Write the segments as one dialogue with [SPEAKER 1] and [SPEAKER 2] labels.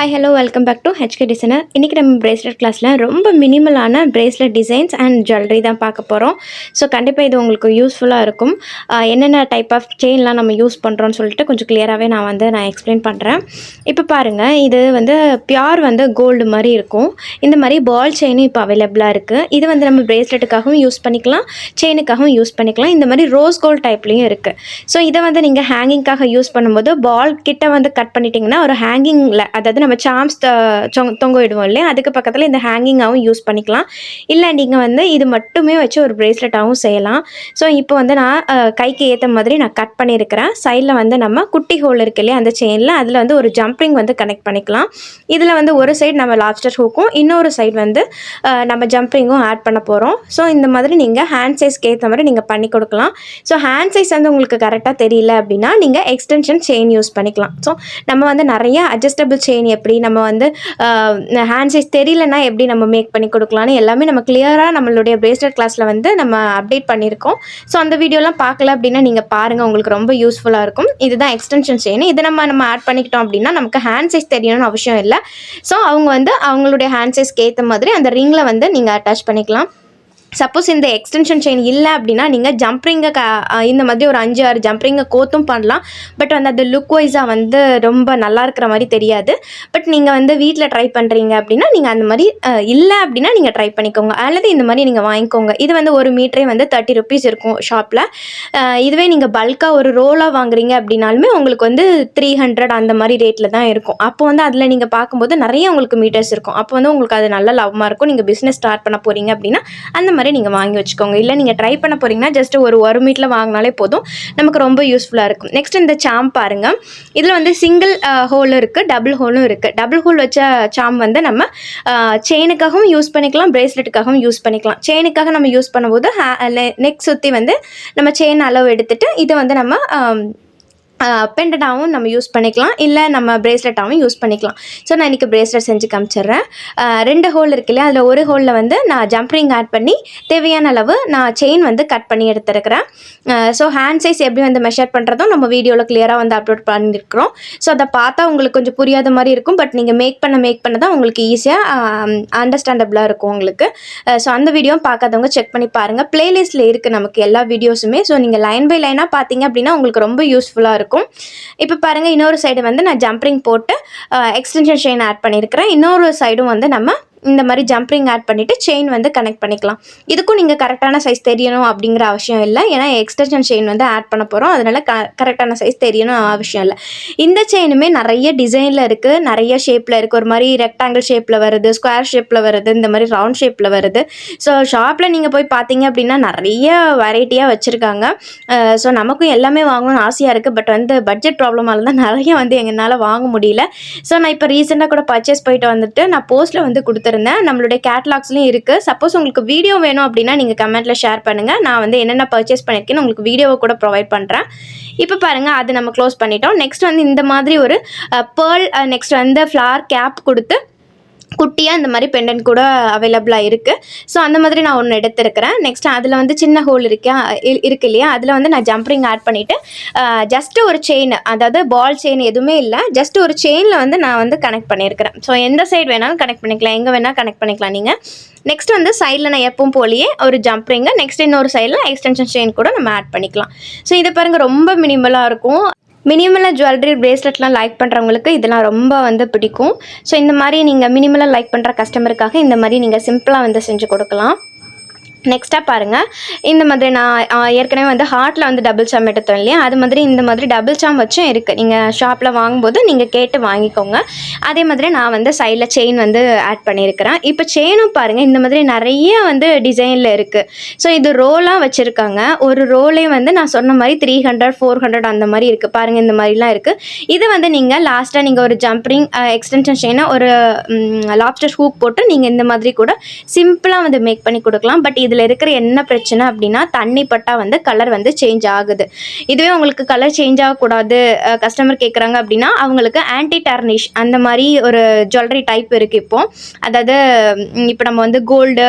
[SPEAKER 1] Hi hello welcome back to HK designer. இன்றைக்கி நம்ம bracelet கிளாஸில் ரொம்ப மினிமலான பிரேஸ்லெட் டிசைன்ஸ் அண்ட் ஜுவல்லரி தான் பார்க்க போகிறோம். ஸோ கண்டிப்பாக இது உங்களுக்கு யூஸ்ஃபுல்லாக இருக்கும். என்னென்ன டைப் ஆஃப் செயின்லாம் நம்ம யூஸ் பண்ணுறோன்னு சொல்லிட்டு கொஞ்சம் கிளியராகவே நான் எக்ஸ்பிளைன் பண்ணுறேன். இப்போ பாருங்கள், இது பியூர் கோல்டு மாதிரி இருக்கும். இந்த மாதிரி பால் செயினும் இப்போ அவைலபிளாக இருக்குது. இது நம்ம பிரேஸ்லெட்டுக்காகவும் யூஸ் பண்ணிக்கலாம், செயினுக்காகவும் யூஸ் பண்ணிக்கலாம். இந்த மாதிரி ரோஸ் கோல்டு டைப்லேயும் இருக்குது. ஸோ இதை நீங்கள் ஹேங்கிங்காக யூஸ் பண்ணும்போது பால் கிட்ட கட் பண்ணிட்டீங்கன்னா ஒரு ஹேங்கிங்கில், அதாவது நம்ம சாம்ஸ் தொங்க விடுவோம் இல்லையா, அதுக்கு பக்கத்தில் இந்த ஹேங்கிங்காகவும் யூஸ் பண்ணிக்கலாம். இல்லை நீங்கள் இது மட்டுமே வச்சு ஒரு பிரேஸ்லெட்டாகவும் செய்யலாம். ஸோ இப்போ நான் கைக்கு ஏற்ற மாதிரி நான் கட் பண்ணியிருக்கிறேன். சைடில் நம்ம குட்டி ஹோல் இருக்கு இல்லையா, அந்த செயினில் அதில் ஒரு ஜம்ப்ரிங் கனெக்ட் பண்ணிக்கலாம். இதில் ஒரு சைடு நம்ம லாப்ஸ்டர் ஹூக்கும், இன்னொரு சைடு நம்ம ஜம்ப்ரிங்கும் ஆட் பண்ண போகிறோம். ஸோ இந்த மாதிரி நீங்கள் ஹேண்ட் சைஸ்க்கு ஏற்ற மாதிரி நீங்கள் பண்ணி கொடுக்கலாம். ஸோ ஹேண்ட் சைஸ் உங்களுக்கு கரெக்டாக தெரியல அப்படின்னா நீங்கள் எக்ஸ்டென்ஷன் செயின் யூஸ் பண்ணிக்கலாம். ஸோ நம்ம நிறைய அட்ஜஸ்டபிள் செயின் எப்படி நம்ம ஹேண்ட் சைஸ் தெரியலன்னா எப்படி நம்ம மேக் பண்ணி கொடுக்கலான்னு எல்லாமே நம்ம கிளியராக நம்மளுடைய பிரேஸ்லெட் கிளாஸில் நம்ம அப்டேட் பண்ணியிருக்கோம். ஸோ அந்த வீடியோலாம் பார்க்கல அப்படின்னா நீங்கள் பாருங்கள், உங்களுக்கு ரொம்ப யூஸ்ஃபுல்லாக இருக்கும். இதுதான் எக்ஸ்டென்ஷன் செயின். இதை நம்ம ஆட் பண்ணிக்கிட்டோம் அப்படின்னா நமக்கு ஹேண்ட் சைஸ் தெரியணும்னு அவசியம் இல்லை. ஸோ அவங்க அவங்களுடைய ஹேண்ட் சைஸ்க்கு ஏற்ற மாதிரி அந்த ரிங்கில் நீங்கள் அட்டாச் பண்ணிக்கலாம். சப்போஸ் இந்த எக்ஸ்டென்ஷன் செயின் இல்லை அப்படின்னா நீங்கள் ஜம்ப்ரிங்கை இந்த மாதிரி ஒரு 5-6 ஜம்ப்ரிங்கை கோத்தும் பண்ணலாம். பட் அது லுக் வைஸாக ரொம்ப நல்லா இருக்கிற மாதிரி தெரியாது. பட் நீங்கள் வீட்டில் ட்ரை பண்ணுறீங்க அப்படின்னா நீங்கள் அந்த மாதிரி இல்லை அப்படின்னா நீங்கள் ட்ரை பண்ணிக்கோங்க, அல்லது இந்த மாதிரி நீங்கள் வாங்கிக்கோங்க. இது ஒரு மீட்டரே 30 rupees இருக்கும் ஷாப்பில். இதுவே நீங்கள் பல்காக ஒரு ரோலாக வாங்குறீங்க அப்படின்னாலுமே உங்களுக்கு 300 அந்த மாதிரி ரேட்டில் தான் இருக்கும். அப்போ அதில் நீங்கள் பார்க்கும்போது நிறைய உங்களுக்கு மீட்டர்ஸ் இருக்கும். அப்போ உங்களுக்கு அது நல்ல லாபமாக இருக்கும். நீங்கள் பிஸ்னஸ் ஸ்டார்ட் பண்ண போகிறீங்க அப்படின்னா அந்த மாதிரி நீங்கள் வாங்கி வச்சுக்கோங்க. இல்லை நீங்கள் ட்ரை பண்ண போகிறீங்கன்னா ஜஸ்ட் ஒரு மீட்டரில் வாங்கினாலே போதும், நமக்கு ரொம்ப யூஸ்ஃபுல்லாக இருக்கும். நெக்ஸ்ட் இந்த சாம் பாருங்கள். இதில் சிங்கிள் ஹோலும் இருக்குது, டபுள் ஹோலும் இருக்குது. டபுள் ஹோல் வச்ச சாம் நம்ம செயினுக்காகவும் யூஸ் பண்ணிக்கலாம், பிரேஸ்லெட்டுக்காகவும் யூஸ் பண்ணிக்கலாம். செயினுக்காக நம்ம யூஸ் பண்ணும்போது நெக் சுற்றி நம்ம செயின் அளவு எடுத்துகிட்டு இது நம்ம பெண்டடாகவும் நம்ம யூஸ் பண்ணிக்கலாம், இல்லை நம்ம பிரேஸ்லெட்டாகவும் யூஸ் பண்ணிக்கலாம். ஸோ நான் இன்றைக்கி பிரேஸ்லெட் செஞ்சு காமிச்சிடுறேன். 2 ஹோல் இருக்கு இல்லையா, அதில் ஒரு ஹோலில் நான் ஜம்ப்ரிங் ஆட் பண்ணி தேவையான அளவு நான் செயின் கட் பண்ணி எடுத்துருக்கிறேன். ஸோ ஹேண்ட் சைஸ் எப்படி மெஷர் பண்ணுறதும் நம்ம வீடியோவில் கிளியராக அப்லோட் பண்ணியிருக்கிறோம். ஸோ அதை பார்த்தா உங்களுக்கு கொஞ்சம் புரியாத மாதிரி இருக்கும். பட் நீங்கள் மேக் பண்ண தான் உங்களுக்கு ஈஸியாக அண்டர்ஸ்டாண்டபிளாக இருக்கும் உங்களுக்கு. ஸோ அந்த வீடியோவும் பார்க்காதவங்க செக் பண்ணி பாருங்கள். ப்ளேலிஸ்ட்டில் இருக்குது நமக்கு எல்லா வீடியோஸுமே. ஸோ நீங்கள் லைன் பை லைனாக பார்த்தீங்க அப்படின்னா உங்களுக்கு ரொம்ப யூஸ்ஃபுல்லாக இருக்கும். இப்போ பாருங்கள், இன்னொரு சைடு நான் ஜம்ப்ரிங் போட்டு எக்ஸ்டென்ஷன் செயின் ஆட் பண்ணியிருக்கிறேன். இன்னொரு சைடும் நம்ம இந்த மாதிரி ஜம்ப்ரிங் ஆட் பண்ணிவிட்டு செயின் கனெக்ட் பண்ணிக்கலாம். இதுக்கும் நீங்கள் கரெக்டான சைஸ் தெரியணும் அப்படிங்கிற அவசியம் இல்லை. ஏன்னா எக்ஸ்டென்ஷன் செயின் ஆட் பண்ண போகிறோம், அதனால் கரெக்டான சைஸ் தெரியணும் அவசியம் இல்லை. இந்த செயினுமே நிறைய டிசைனில் இருக்குது, நிறைய ஷேப்பில் இருக்குது. ஒரு மாதிரி ரெக்டாங்கிள் ஷேப்பில் வருது, ஸ்கொயர் ஷேப்பில் வருது, இந்த மாதிரி ரவுண்ட் ஷேப்பில் வருது. ஸோ ஷாப்பில் நீங்கள் போய் பார்த்தீங்க அப்படின்னா நிறைய வெரைட்டியாக வச்சுருக்காங்க. ஸோ நமக்கும் எல்லாமே வாங்கணும்னு ஆசையாக இருக்குது. பட் பட்ஜெட் ப்ராப்ளமால தான் நிறைய எங்களால் வாங்க முடியல. ஸோ நான் இப்போ ரீசெண்டாக கூட பர்ச்சேஸ் போயிட்டு நான் போஸ்ட்டில் கொடுத்துருந்தேன். நம்மளுடைய கேட்லாக்ஸ்லையும் இருக்குது. சப்போஸ் உங்களுக்கு வீடியோ வேணும் அப்படின்னா நீங்கள் கமெண்ட்டில் ஷேர் பண்ணுங்கள். நான் என்னென்ன பர்ச்சேஸ் பண்ணியிருக்கேன்னு உங்களுக்கு வீடியோவை கூட ப்ரொவைட் பண்ணுறேன். இப்போ பாருங்கள், அது நம்ம க்ளோஸ் பண்ணிட்டோம். நெக்ஸ்ட் இந்த மாதிரி ஒரு பேர்ல், நெக்ஸ்ட் ஃப்ளார் கேப் கொடுத்து குட்டியாக இந்த மாதிரி பெண்டன்ட் கூட அவைலபிளாக இருக்குது. ஸோ அந்த மாதிரி நான் ஒன்று எடுத்துருக்கிறேன். நெக்ஸ்ட் அதில் சின்ன ஹோல் இருக்கு இல்லையா, அதில் நான் ஜம்ப்ரிங் ஆட் பண்ணிவிட்டு ஜஸ்ட்டு ஒரு செயின், அதாவது பால் செயின் எதுவுமே இல்லை, ஜஸ்ட் ஒரு செயினில் நான் கனெக்ட் பண்ணியிருக்கிறேன். ஸோ எந்த சைடு வேணாலும் கனெக்ட் பண்ணிக்கலாம், எங்கே வேணால் கனெக்ட் பண்ணிக்கலாம் நீங்கள். நெக்ஸ்ட் சைடில் நான் எப்பவும் போலியே ஒரு ஜம்ப்ரிங்கு, நெக்ஸ்ட் இன்னொரு சைடில் எக்ஸ்டென்ஷன் செயின் கூட நம்ம ஆட் பண்ணிக்கலாம். ஸோ இதை பாருங்கள், ரொம்ப மினிமலாக இருக்கும். மினிமலாக ஜுவல்லரி பிரேஸ்லெட்லாம் லைக் பண்ணுறவங்களுக்கு இதெல்லாம் ரொம்ப பிடிக்கும். ஸோ இந்த மாதிரி நீங்கள் மினிமலாக லைக் பண்ணுற கஸ்டமருக்காக இந்த மாதிரி நீங்கள் சிம்பிளாக செஞ்சு கொடுக்கலாம். நெக்ஸ்ட்டாக பாருங்கள், இந்த மாதிரி நான் ஏற்கனவே ஹார்ட்டில் டபுள் சாம் எடுத்தோம் இல்லையா, அது மாதிரி இந்த மாதிரி டபுள் சாம் வச்சும் இருக்குது. நீங்கள் ஷாப்பில் வாங்கும்போது நீங்கள் கேட்டு வாங்கிக்கோங்க. அதே மாதிரி நான் சைடில் செயின் ஆட் பண்ணியிருக்கிறேன். இப்போ செயினும் பாருங்கள், இந்த மாதிரி நிறைய டிசைனில் இருக்குது. ஸோ இது ரோலாக வச்சுருக்காங்க. ஒரு ரோலே நான் சொன்ன மாதிரி 300, 400 அந்த மாதிரி இருக்குது. பாருங்கள், இந்த மாதிரிலாம் இருக்குது. இது நீங்கள் லாஸ்ட்டாக நீங்கள் ஒரு ஜம்ப்ரிங் எக்ஸ்டென்ஷன் செயினை ஒரு லாப்ஸ்டர் ஹூக் போட்டு நீங்கள் இந்த மாதிரி கூட சிம்பிளாக மேக் பண்ணி கொடுக்கலாம். பட் இது இதில் இருக்கிற என்ன பிரச்சனை அப்படின்னா தண்ணி பட்டா வந்து கலர் வந்து சேஞ்ச் ஆகுது. இதுவே உங்களுக்கு கலர் சேஞ்ச் ஆகக்கூடாது கஸ்டமர் கேட்குறாங்க அப்படின்னா அவங்களுக்கு ஆன்டி டார்னிஷ் அந்த மாதிரி ஒரு ஜுவல்லரி டைப் இருக்குது இப்போது. அதாவது இப்போ நம்ம வந்து கோல்டு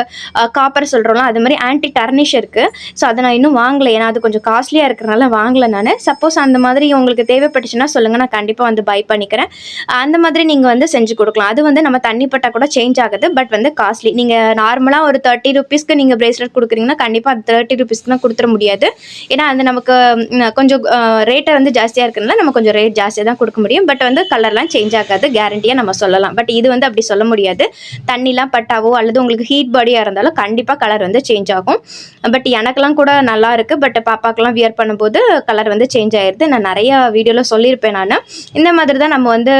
[SPEAKER 1] காப்பர் சொல்கிறோம்ல அது மாதிரி ஆன்டி டார்னிஷ் இருக்குது. ஸோ அதை நான் இன்னும் வாங்கலை, ஏன்னா அது கொஞ்சம் காஸ்ட்லியாக இருக்கிறனால வாங்கலை நான். சப்போஸ் அந்த மாதிரி உங்களுக்கு தேவைப்பட்டுச்சுன்னா சொல்லுங்கள், நான் கண்டிப்பாக வந்து பை பண்ணிக்கிறேன். அந்த மாதிரி நீங்கள் வந்து செஞ்சு கொடுக்கலாம். அது வந்து நம்ம தண்ணி பட்டா கூட சேஞ்ச் ஆகுது, பட் வந்து காஸ்ட்லி. நீங்கள் நார்மலாக ஒரு 30 ரூபீஸ்க்கு நீங்கள் பிரேஸ்லெட் கொடுக்குறீங்கன்னா கண்டிப்பாக அது 30 ரூபீஸ்க்குலாம் கொடுத்துட முடியாது. ஏன்னா அது நமக்கு கொஞ்சம் ரேட்டை வந்து ஜாஸ்தியாக இருக்கிறதுனால நம்ம கொஞ்சம் ரேட் ஜாஸ்தியாக தான் கொடுக்க முடியும். பட் வந்து கலர்லாம் சேஞ்ச் ஆகாது கேரண்டியாக நம்ம சொல்லலாம். பட் இது வந்து அப்படி சொல்ல முடியாது. தண்ணிலாம் பட்டாவோ அல்லது உங்களுக்கு ஹீட் பாடியாக இருந்தாலும் கண்டிப்பாக கலர் வந்து சேஞ்ச் ஆகும். பட் எனக்கெல்லாம் கூட நல்லா இருக்குது. பட் பாப்பாக்கெல்லாம் வியர் பண்ணும்போது கலர் வந்து சேஞ்ச் ஆயிடுது. நான் நிறையா வீடியோவில் சொல்லியிருப்பேன் நான். இந்த மாதிரி தான் நம்ம வந்து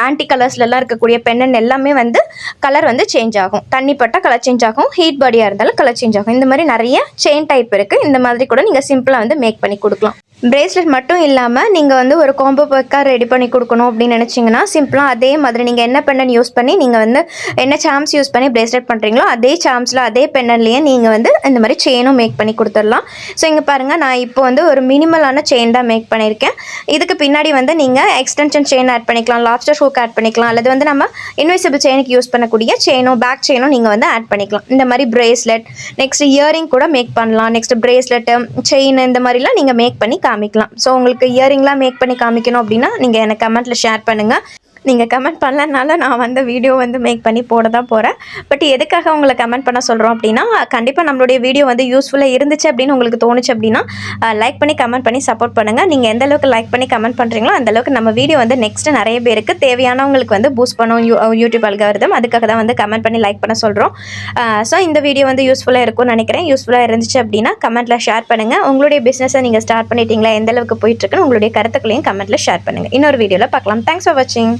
[SPEAKER 1] ஆன்டி கலர்ஸ்லலாம் இருக்கக்கூடிய பெண்ணன் எல்லாமே வந்து கலர் வந்து சேஞ்ச் ஆகும். தண்ணி பட்டால் கலர் சேஞ்ச் ஆகும், ஹீட் பாடியாக இருந்தாலும் கலர் சேஞ்ச் ஆகும். இந்த மாதிரி நிறைய செயின் டைப் இருக்குது. இந்த மாதிரி கூட நீங்கள் சிம்பிளாக வந்து மேக் பண்ணி கொடுக்கலாம். பிரேஸ்லெட் மட்டும் இல்லாமல் நீங்கள் வந்து ஒரு காம்போ பேக்காக ரெடி பண்ணி கொடுக்கணும் அப்படின்னு நினச்சிங்கன்னா சிம்பிளாக அதே மாதிரி நீங்கள் என்ன பெண்ணன் யூஸ் பண்ணி நீங்கள் வந்து என்ன சாம்ஸ் யூஸ் பண்ணி பிரேஸ்லெட் பண்ணுறீங்களோ அதே சாம்ஸில் அதே பெண்ணன்லேயே நீங்கள் வந்து இந்த மாதிரி செயினும் மேக் பண்ணி கொடுத்துடலாம். ஸோ இங்கே பாருங்கள், நான் இப்போ வந்து ஒரு மினிமலான செயின் தான் மேக் பண்ணியிருக்கேன். இதுக்கு பின்னாடி வந்து நீங்கள் எக்ஸ்டென்ஷன் செயின் ஆட் பண்ணிக்கலாம், லாப்ஸ்டர் ஹூக் ஆட் பண்ணிக்கலாம், அல்லது வந்து நம்ம இன்விசிபிள் செயினுக்கு யூஸ் பண்ணக்கூடிய செயினும் பேக் செயினும் நீங்கள் வந்து ஆட் பண்ணிக்கலாம். இந்த மாதிரி பிரேஸ்லெட், நெக்ஸ்ட் இயரிங் கூட மேக் பண்ணலாம். நெக்ஸ்ட் பிரேஸ்லெட்டு, செயின் இந்த மாதிரிலாம் நீங்கள் மேக் பண்ணி காமிக்கலாம். ஸோ உங்களுக்கு இயரிங்லாம் மேக் பண்ணி காமிக்கணும் அப்படின்னா நீங்கள் எனக்கு கமெண்ட்டில் ஷேர் பண்ணுங்கள். நீங்கள் கமெண்ட் பண்ணலனால நான் வந்து வீடியோ வந்து மேக் பண்ணி போட தான் போகிறேன். பட் எதுக்காக உங்களை கமெண்ட் பண்ண சொல்கிறோம் அப்படின்னா, கண்டிப்பாக நம்மளுடைய வீடியோ வந்து யூஸ்ஃபுல்லாக இருந்துச்சு அப்படின்னு உங்களுக்கு தோணுச்சு அப்படின்னா லைக் பண்ணி கமெண்ட் பண்ணி சப்போர்ட் பண்ணுங்கள். நீங்கள் எந்த அளவுக்கு லைக் பண்ணி கமெண்ட் பண்ணுறீங்களோ அந்தளவுக்கு நம்ம வீடியோ வந்து நெக்ஸ்ட்டு நிறைய பேருக்கு தேவையானவங்களுக்கு வந்து பூஸ்ட் பண்ணும் யூடியூப் அல்காரிதம். அதுக்காக தான் வந்து கமெண்ட் பண்ணி லைக் பண்ண சொல்கிறோம். ஸோ இந்த வீடியோ வந்து யூஸ்ஃபுல்லாக இருக்கும்னு நினைக்கிறேன். யூஸ்ஃபுல்லாக இருந்துச்சு அப்படின்னா கமெண்ட்டில் ஷேர் பண்ணுங்கள். உங்களுடைய பிஸ்னஸை நீங்கள் ஸ்டார்ட் பண்ணிட்டீங்களா, எந்த அளவுக்கு போயிட்டுருக்குன்னு உங்களுடைய கருத்துக்களையும் கமெண்ட்டில் ஷேர் பண்ணுங்கள். இன்னொரு வீடியோவில் பார்க்கலாம். தேங்க்ஸ் ஃபார் வாட்சிங்.